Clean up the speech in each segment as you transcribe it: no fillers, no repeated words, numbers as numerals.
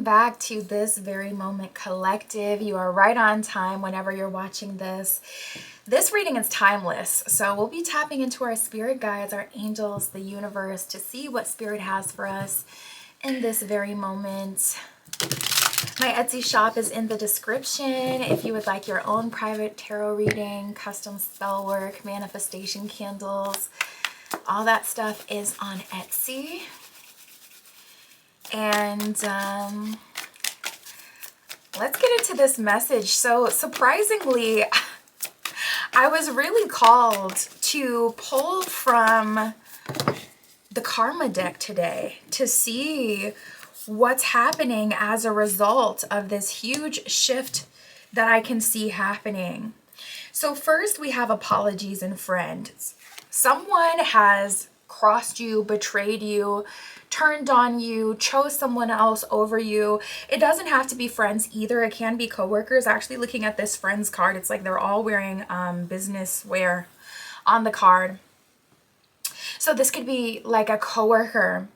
welcome back to This Very Moment Collective. You are right on time whenever you're watching this. This reading is timeless, so we'll be tapping into our spirit guides, our angels, the universe to see what spirit has for us in this very moment. My Etsy shop is in the description if you would like your own private tarot reading, custom spell work, manifestation candles. All that stuff is on Etsy. And let's get into this message. So surprisingly, I was really called to pull from the karma deck today to see what's happening as a result of this huge shift that I can see happening. So first we have apologies and friends. Someone has crossed you, betrayed you, turned on you, chose someone else over you. It doesn't have to be friends either. It can be coworkers. Actually, looking at this friends card, it's like they're all wearing business wear on the card. So this could be like a coworker.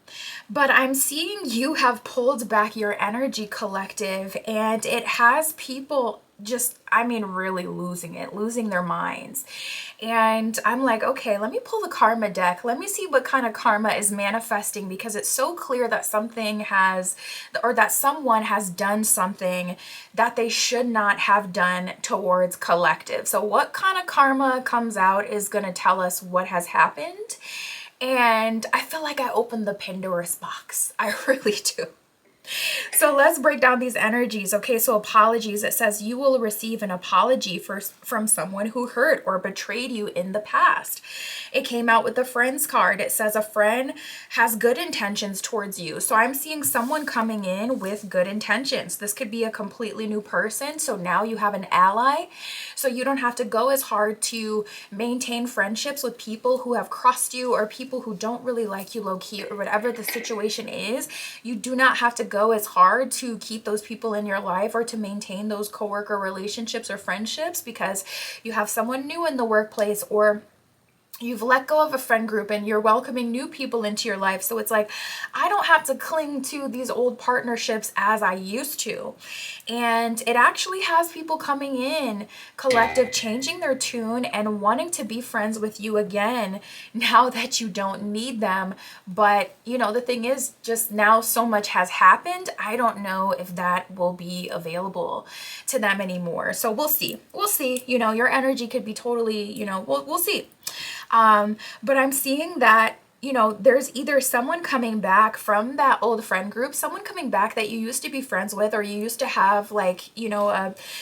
But I'm seeing you have pulled back your energy, collective, and it has people just, really losing their minds. And I'm like, okay, let me pull the karma deck. Let me see what kind of karma is manifesting, because it's so clear that something has, or that someone has done something that they should not have done towards collective. So what kind of karma comes out is going to tell us what has happened. And I feel like I opened the Pandora's box. I really do. So let's break down these energies. Okay, so apologies. It says you will receive an apology from someone who hurt or betrayed you in the past. It came out with the friends card. It says a friend has good intentions towards you. So I'm seeing someone coming in with good intentions. This could be a completely new person. So now you have an ally. So you don't have to go as hard to maintain friendships with people who have crossed you or people who don't really like you low-key or whatever the situation is. You do not have to go as hard to keep those people in your life or to maintain those coworker relationships or friendships because you have someone new in the workplace, or you've let go of a friend group and you're welcoming new people into your life. So it's like, I don't have to cling to these old partnerships as I used to. And it actually has people coming in, collective, changing their tune and wanting to be friends with you again now that you don't need them. But, the thing is, just now so much has happened. I don't know if that will be available to them anymore. So we'll see. We'll see. Your energy could be totally, we'll see. But I'm seeing that, there's either someone coming back from that old friend group, someone coming back that you used to be friends with, or you used to have a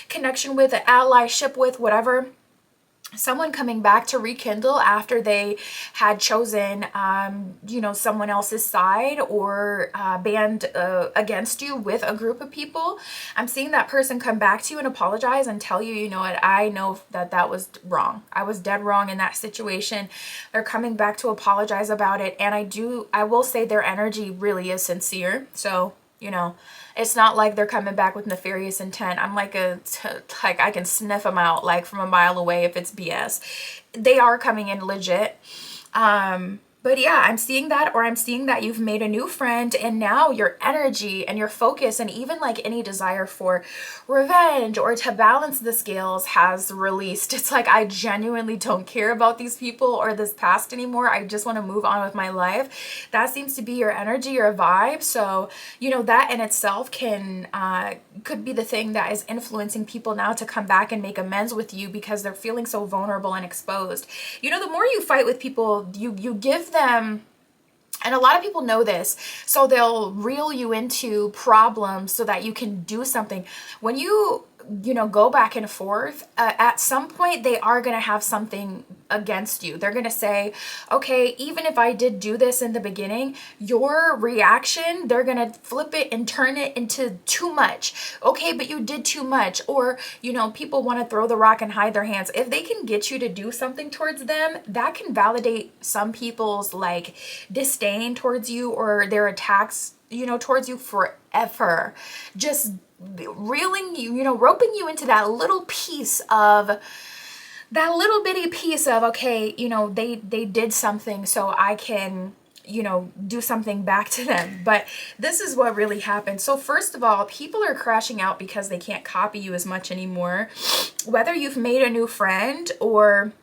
connection with, an allyship with, whatever. Someone coming back to rekindle after they had chosen, someone else's side or band against you with a group of people. I'm seeing that person come back to you and apologize and tell you, what, I know that was wrong. I was dead wrong in that situation. They're coming back to apologize about it. And I will say their energy really is sincere. So, it's not like they're coming back with nefarious intent. I'm like I can sniff them out like from a mile away if it's BS. They are coming in legit. But yeah, I'm seeing that, or I'm seeing that you've made a new friend and now your energy and your focus and even like any desire for revenge or to balance the scales has released. It's like, I genuinely don't care about these people or this past anymore. I just want to move on with my life. That seems to be your energy or vibe. So, that in itself could be the thing that is influencing people now to come back and make amends with you because they're feeling so vulnerable and exposed. The more you fight with people, you give them, and a lot of people know this, so they'll reel you into problems so that you can do something. When you go back and forth, at some point they are going to have something against you. They're going to say, okay, even if I did do this in the beginning, your reaction, they're going to flip it and turn it into too much. Okay, but you did too much. Or, people want to throw the rock and hide their hands. If they can get you to do something towards them, that can validate some people's like disdain towards you or their attacks, towards you forever. Just reeling you, roping you into that little bitty piece of, okay, they did something, so I can do something back to them. But this is what really happened. So first of all, people are crashing out because they can't copy you as much anymore. Whether you've made a new friend or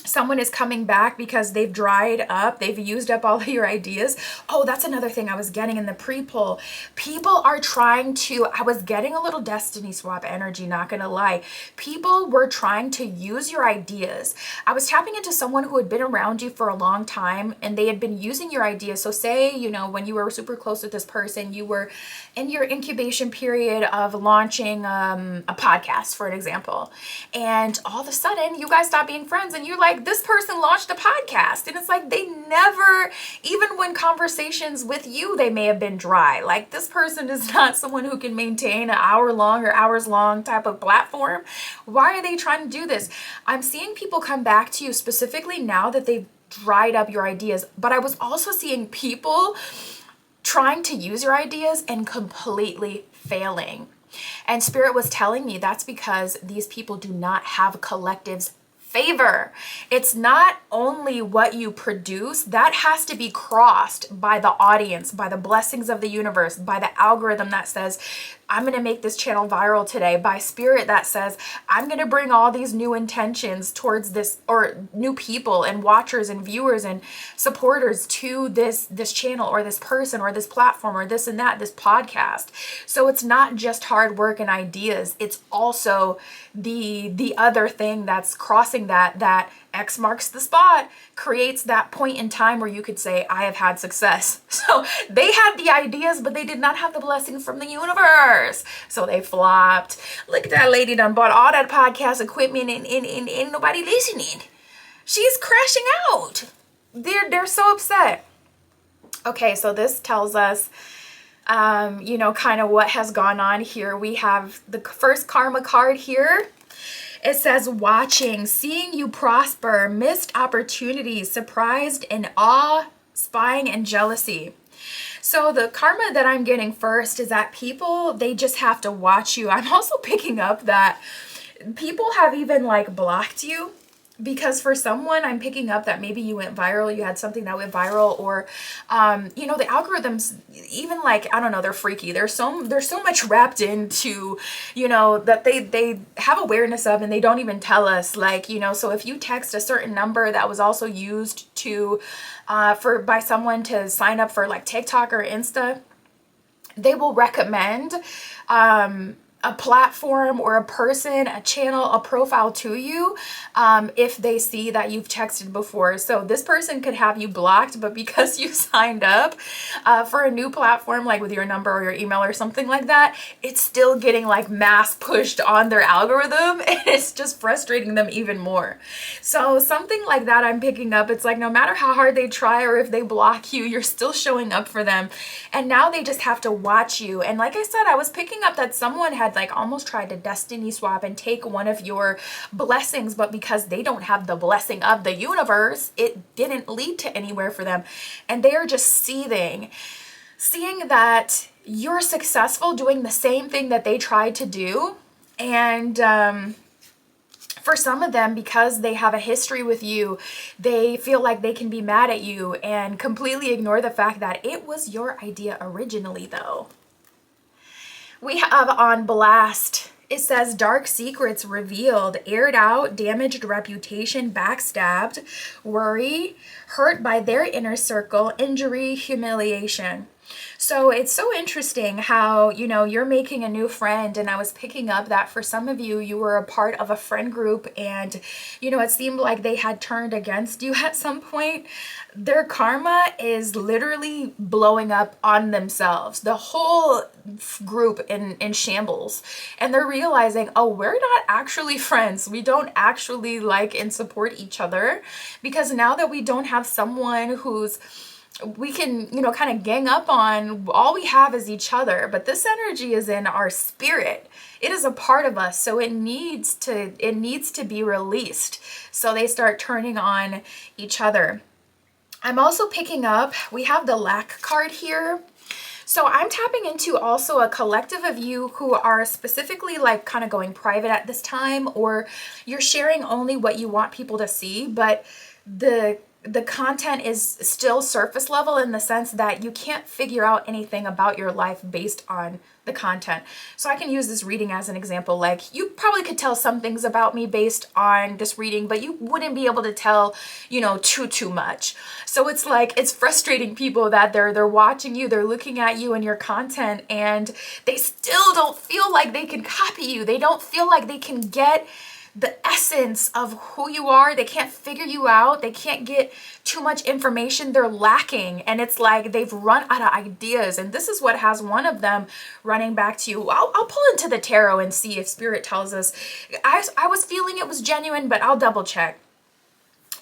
someone is coming back because they've dried up, they've used up all of your ideas. Oh, that's another thing I was getting in the pre-poll. People are trying to, I was getting a little destiny swap energy, not gonna lie. People were trying to use your ideas. I was tapping into someone who had been around you for a long time and they had been using your ideas. So say, when you were super close with this person, you were in your incubation period of launching a podcast, for an example. And all of a sudden you guys stop being friends and you're like, this person launched a podcast, and it's like they never, even when conversations with you, they may have been dry. Like, this person is not someone who can maintain an hour-long or hours-long type of platform. Why are they trying to do this? I'm seeing people come back to you specifically now that they've dried up your ideas, but I was also seeing people trying to use your ideas and completely failing. And Spirit was telling me that's because these people do not have collective's favor. It's not only what you produce, that has to be crossed by the audience, by the blessings of the universe, by the algorithm that says, I'm going to make this channel viral today, by Spirit that says, I'm going to bring all these new intentions towards this, or new people and watchers and viewers and supporters to this channel or this person or this platform or this and that, this podcast. So it's not just hard work and ideas. It's also the other thing that's crossing that X marks the spot, creates that point in time where you could say, I have had success. So they had the ideas, but they did not have the blessings from the universe. So they flopped. Look at that lady done bought all that podcast equipment and nobody listening. She's crashing out. They're so upset. Okay, so this tells us kind of what has gone on here. We have the first karma card here. It says watching, seeing you prosper, missed opportunities, surprised and awe, spying and jealousy. So the karma that I'm getting first is that people, they just have to watch you. I'm also picking up that people have even blocked you. Because for someone, I'm picking up that maybe you went viral, you had something that went viral, or, the algorithms, even I don't know, they're freaky. There's so much wrapped into, that they have awareness of, and they don't even tell us, so if you text a certain number that was also used to, by someone to sign up for TikTok or Insta, they will recommend, a platform or a person, a channel, a profile to you if they see that you've texted before. So this person could have you blocked, but because you signed up for a new platform, with your number or your email or something like that, it's still getting mass pushed on their algorithm, and it's just frustrating them even more. So something like that I'm picking up. It's no matter how hard they try or if they block you, you're still showing up for them. And now they just have to watch you. And like I said, I was picking up that someone had almost tried to destiny swap and take one of your blessings, but because they don't have the blessing of the universe, it didn't lead to anywhere for them. And they are just seeing that you're successful doing the same thing that they tried to do. And for some of them, because they have a history with you, they feel like they can be mad at you and completely ignore the fact that it was your idea originally, though. We have on blast, it says dark secrets revealed, aired out, damaged reputation, backstabbed, worry, hurt by their inner circle, injury, humiliation. So it's so interesting how, you're making a new friend, and I was picking up that for some of you, you were a part of a friend group and, it seemed like they had turned against you at some point. Their karma is literally blowing up on themselves. The whole group in shambles. And they're realizing, oh, we're not actually friends. We don't actually like and support each other, because now that we don't have someone we can, kind of gang up on, all we have is each other. But this energy is in our spirit. It is a part of us. So it needs to be released. So they start turning on each other. I'm also picking up, we have the lack card here. So I'm tapping into also a collective of you who are specifically kind of going private at this time, or you're sharing only what you want people to see, but the the content is still surface level in the sense that you can't figure out anything about your life based on the content. So I can use this reading as an example. Like, you probably could tell some things about me based on this reading, but you wouldn't be able to tell, too much. So it's like, it's frustrating people that they're watching you, they're looking at you and your content, and they still don't feel like they can copy you. They don't feel like they can get the essence of who you are. They can't figure you out. They can't get too much information. They're lacking. And it's like they've run out of ideas. And this is what has one of them running back to you. I'll pull into the tarot and see if Spirit tells us. I was feeling it was genuine, but I'll double check.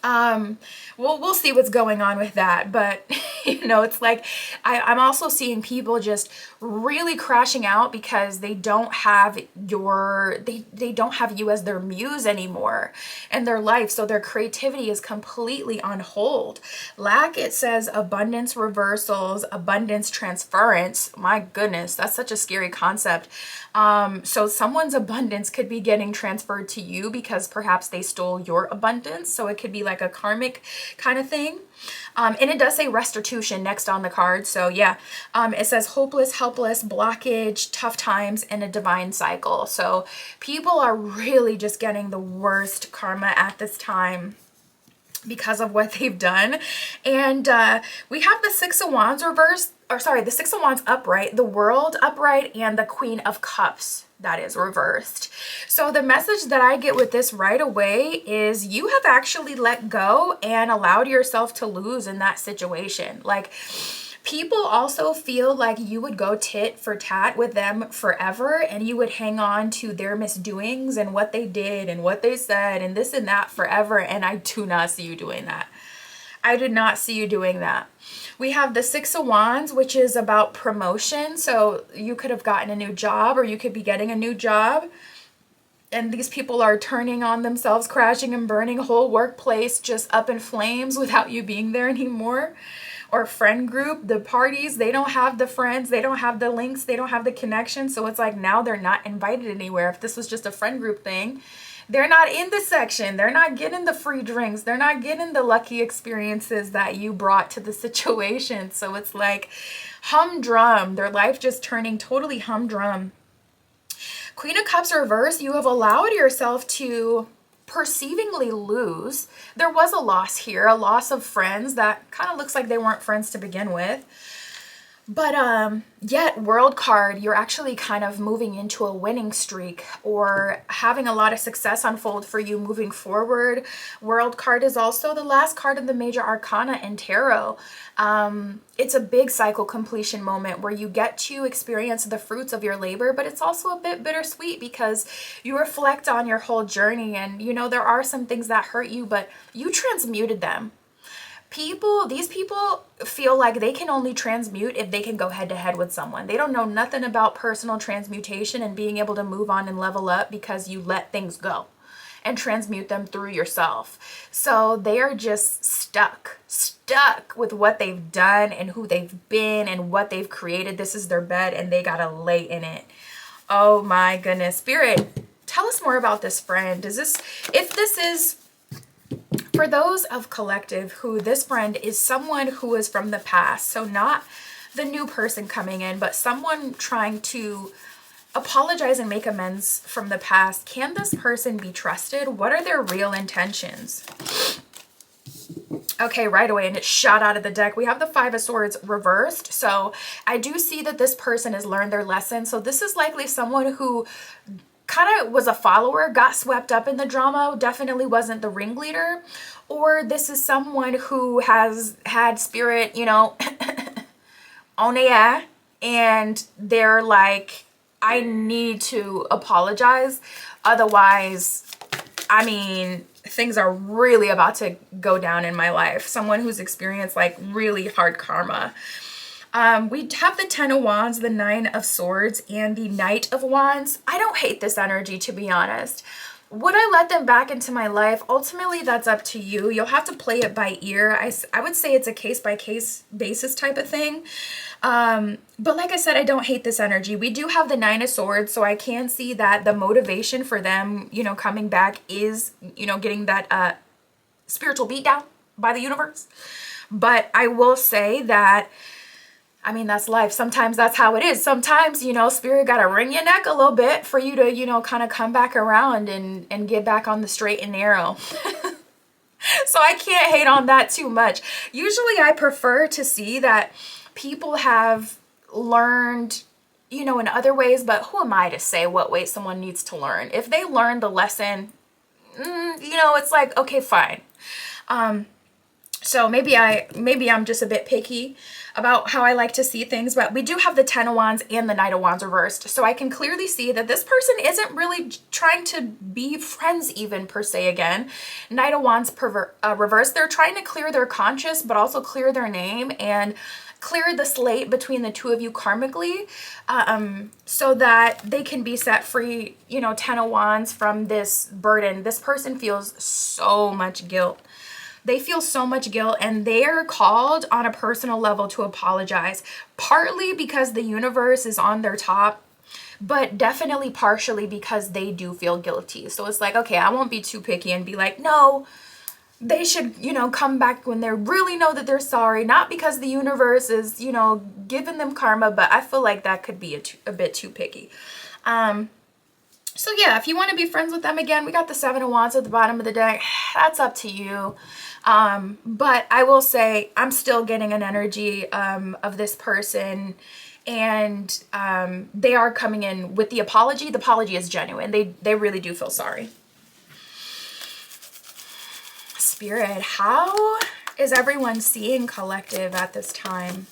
We'll see what's going on with that. But, it's like, I'm also seeing people just really crashing out because they don't have they don't have you as their muse anymore in their life. So their creativity is completely on hold. Lack, it says abundance reversals, abundance transference. My goodness, that's such a scary concept. So someone's abundance could be getting transferred to you because perhaps they stole your abundance. So it could be like a karmic kind of thing. And it does say restitution next on the card. So yeah, it says hopeless, helpless, blockage, tough times, and a divine cycle. So people are really just getting the worst karma at this time because of what they've done. And we have the Six of Wands reversed, the Six of Wands upright, the World upright, and the Queen of Cups that is reversed. So the message that I get with this right away is you have actually let go and allowed yourself to lose in that situation. Like, people also feel like you would go tit for tat with them forever, and you would hang on to their misdoings and what they did and what they said and this and that forever. And I do not see you doing that. I did not see you doing that. We have the Six of Wands, which is about promotion. So you could have gotten a new job, or you could be getting a new job. And these people are turning on themselves, crashing and burning, whole workplace just up in flames without you being there anymore. Or friend group, the parties, they don't have the friends, they don't have the links, they don't have the connection. So it's like now they're not invited anywhere. If this was just a friend group thing, they're not in the section. They're not getting the free drinks. They're not getting the lucky experiences that you brought to the situation. So it's like humdrum. Their life just turning totally humdrum. Queen of Cups reverse, you have allowed yourself to perceivingly lose. There was a loss here, a loss of friends that kind of looks like they weren't friends to begin with. But yet, World card, you're actually kind of moving into a winning streak or having a lot of success unfold for you moving forward. World card is also the last card of the major arcana in tarot. It's a big cycle completion moment where you get to experience the fruits of your labor, but it's also a bit bittersweet because you reflect on your whole journey and, there are some things that hurt you, but you transmuted them. These people feel like they can only transmute if they can go head to head with someone. They don't know nothing about personal transmutation and being able to move on and level up because you let things go and transmute them through yourself. So they are just stuck with what they've done and who they've been and what they've created. This is their bed and they gotta lay in it. Oh my goodness. Spirit, tell us more about this friend. If this is for those of collective, who this friend is someone who is from the past, so not the new person coming in, but someone trying to apologize and make amends from the past, can this person be trusted? What are their real intentions? Okay, right away, and it shot out of the deck. We have the Five of Swords reversed. So I do see that this person has learned their lesson. So this is likely someone who kind of was a follower, got swept up in the drama, definitely wasn't the ringleader, or this is someone who has had spirit, on their, and they're like, I need to apologize. Otherwise, things are really about to go down in my life. Someone who's experienced like really hard karma. We have the Ten of Wands, the Nine of Swords, and the Knight of Wands. I don't hate this energy, to be honest. Would I let them back into my life? Ultimately, that's up to you. You'll have to play it by ear. I would say it's a case-by-case basis type of thing. But like I said, I don't hate this energy. We do have the Nine of Swords, so I can see that the motivation for them, coming back is, getting that spiritual beatdown by the universe. But I will say that, I mean, that's life. Sometimes that's how it is. Sometimes, you know, spirit got to wring your neck a little bit for you to, you know, kind of come back around and get back on the straight and narrow. So I can't hate on that too much. Usually I prefer to see that people have learned, you know, in other ways, but who am I to say what way someone needs to learn? If they learn the lesson, you know, it's like, okay, fine. So maybe I'm just a bit picky about how I like to see things, but we do have the Ten of Wands and the Knight of Wands reversed. So I can clearly see that this person isn't really trying to be friends even per se again. Knight of Wands reversed. They're trying to clear their conscience, but also clear their name and clear the slate between the two of you karmically, so that they can be set free, you know, Ten of Wands, from this burden. This person feels so much guilt. They feel so much guilt, and they're called on a personal level to apologize, partly because the universe is on their top, but definitely partially because they do feel guilty. So it's like, okay, I won't be too picky and be like, no, they should, you know, come back when they really know that they're sorry, not because the universe is, you know, giving them karma, but I feel like that could be a bit too picky. So yeah, if you want to be friends with them again, we got the Seven of Wands at the bottom of the deck. That's up to you. But I will say I'm still getting an energy of this person, and they are coming in with the apology. The apology is genuine. They really do feel sorry. Spirit, how is everyone seeing collective at this time?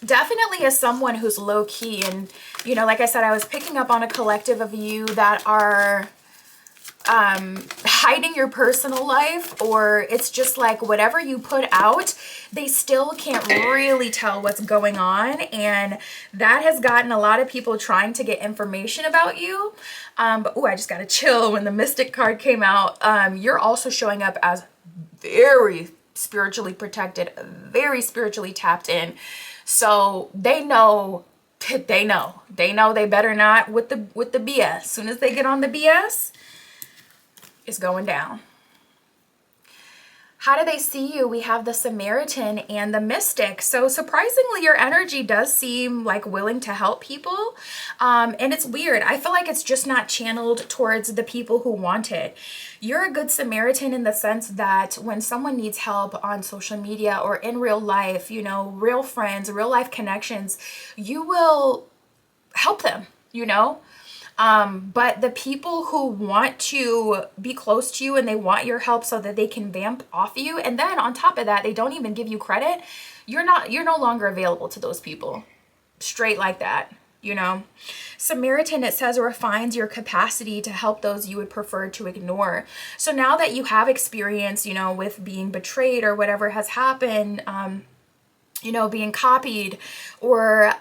Definitely as someone who's low key, and you know, like I said, I was picking up on a collective of you that are hiding your personal life, or it's just like whatever you put out, they still can't really tell what's going on, and that has gotten a lot of people trying to get information about you. But oh, I just got to chill when the Mystic card came out. You're also showing up as very spiritually protected, very spiritually tapped in. So they know they better not with the BS. As soon as they get on the BS, it's going down. How do they see you? We have the Samaritan and the Mystic. So surprisingly, your energy does seem like willing to help people. And it's weird. I feel like it's just not channeled towards the people who want it. You're a good Samaritan in the sense that when someone needs help on social media or in real life, you know, real friends, real life connections, you will help them, you know? But the people who want to be close to you and they want your help so that they can vamp off you, and then on top of that, they don't even give you credit, you're no longer available to those people. Straight like that, you know. Samaritan, it says, refines your capacity to help those you would prefer to ignore. So now that you have experience, you know, with being betrayed or whatever has happened, you know, being copied or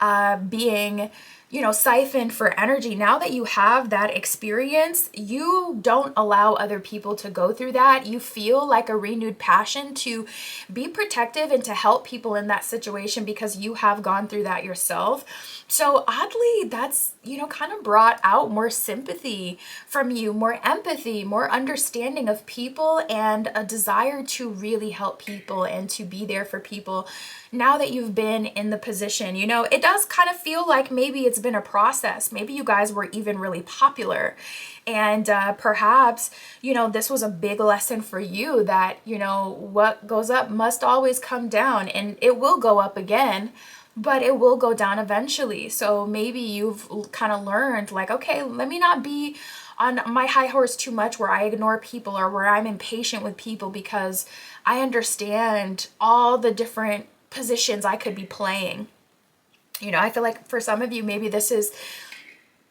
being, you know, siphoned for energy. Now that you have that experience, you don't allow other people to go through that. You feel like a renewed passion to be protective and to help people in that situation because you have gone through that yourself. So oddly, that's, you know, kind of brought out more sympathy from you, more empathy, more understanding of people, and a desire to really help people and to be there for people. Now that you've been in the position, you know, it does kind of feel like maybe it's been a process. Maybe you guys were even really popular. And perhaps, you know, this was a big lesson for you that, you know, what goes up must always come down, and it will go up again, but it will go down eventually. So maybe you've kind of learned like, okay, let me not be on my high horse too much where I ignore people or where I'm impatient with people, because I understand all the different positions I could be playing. You know, I feel like for some of you, maybe this is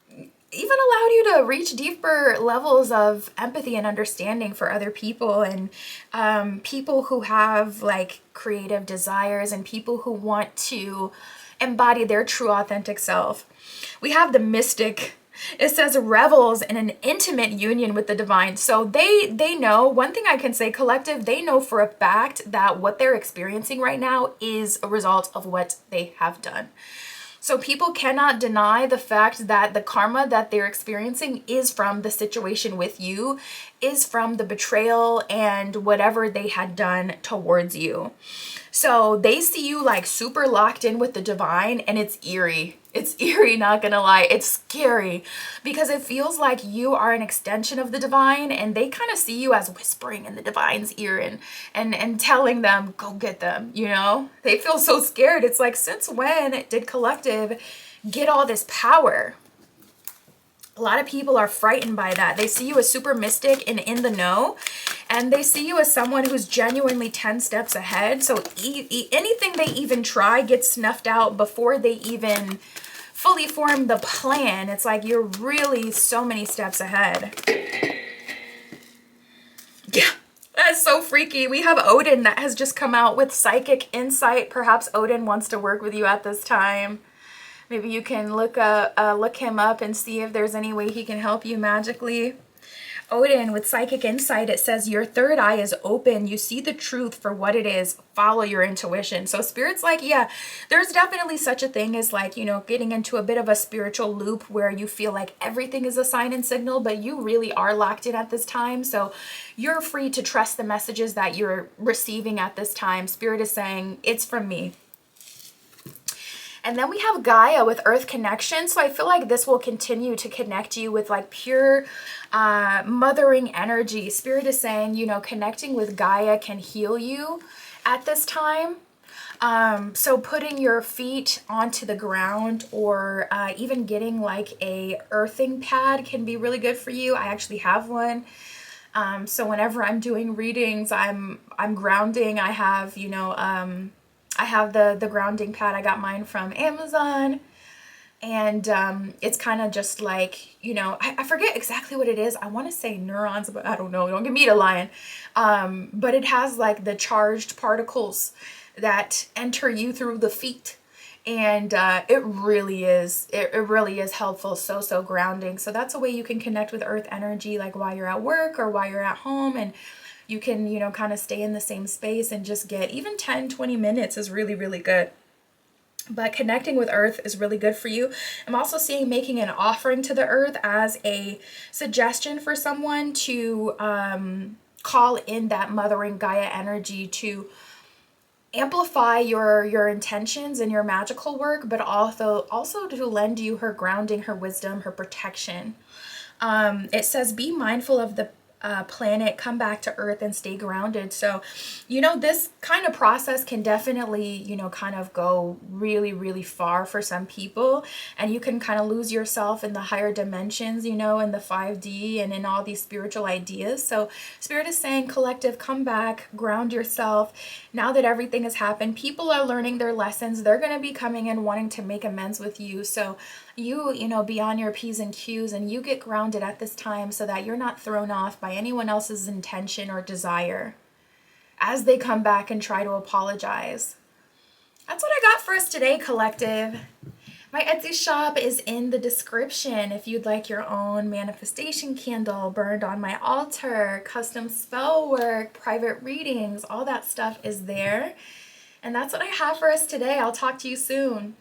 even allowed you to reach deeper levels of empathy and understanding for other people, and people who have like creative desires and people who want to embody their true authentic self. We have the Mystic. It says revels in an intimate union with the divine. So they know, one thing I can say, collective, they know for a fact that what they're experiencing right now is a result of what they have done. So people cannot deny the fact that the karma that they're experiencing is from the situation with you, is from the betrayal and whatever they had done towards you. So they see you like super locked in with the divine, and it's eerie. It's eerie, not gonna lie. It's scary because it feels like you are an extension of the divine, and they kind of see you as whispering in the divine's ear and telling them, go get them, you know? They feel so scared. It's like, since when did collective get all this power? A lot of people are frightened by that. They see you as super mystic and in the know, and they see you as someone who's genuinely 10 steps ahead. So anything they even try gets snuffed out before they even fully form the plan. It's like you're really so many steps ahead. Yeah, that's so freaky. We have Odin that has just come out with psychic insight. Perhaps Odin wants to work with you at this time. Maybe you can look him up and see if there's any way he can help you magically. Odin with psychic insight, it says your third eye is open. You see the truth for what it is. Follow your intuition. So Spirit's like, yeah, there's definitely such a thing as like, you know, getting into a bit of a spiritual loop where you feel like everything is a sign and signal, but you really are locked in at this time. So you're free to trust the messages that you're receiving at this time. Spirit is saying, it's from me. And then we have Gaia with Earth connection. So I feel like this will continue to connect you with like pure mothering energy. Spirit is saying, you know, connecting with Gaia can heal you at this time. So putting your feet onto the ground or even getting like a earthing pad can be really good for you. I actually have one. So whenever I'm doing readings, I'm grounding. I have, you know, I have the grounding pad. I got mine from Amazon, and it's kind of just like, you know, I forget exactly what it is. I want to say neurons, but I don't know. Don't get me to lying. But it has like the charged particles that enter you through the feet. And it really is helpful. So grounding. So that's a way you can connect with earth energy, like while you're at work or while you're at home, and you can, you know, kind of stay in the same space and just get even 10-20 minutes is really, really good. But connecting with earth is really good for you. I'm also seeing making an offering to the earth as a suggestion for someone to call in that mothering Gaia energy to amplify your intentions and your magical work, but also to lend you her grounding, her wisdom, her protection. It says, be mindful of the planet, come back to earth and stay grounded. So, you know, this kind of process can definitely, you know, kind of go really, really far for some people, and you can kind of lose yourself in the higher dimensions, you know, in the 5D and in all these spiritual ideas. So Spirit is saying, collective, come back, ground yourself. Now that everything has happened, people are learning their lessons. They're going to be coming in wanting to make amends with you. So you know, be on your P's and Q's, and you get grounded at this time so that you're not thrown off by anyone else's intention or desire as they come back and try to apologize. That's what I got for us today, collective. My Etsy shop is in the description if you'd like your own manifestation candle burned on my altar, custom spell work, private readings, all that stuff is there. And that's what I have for us today. I'll talk to you soon.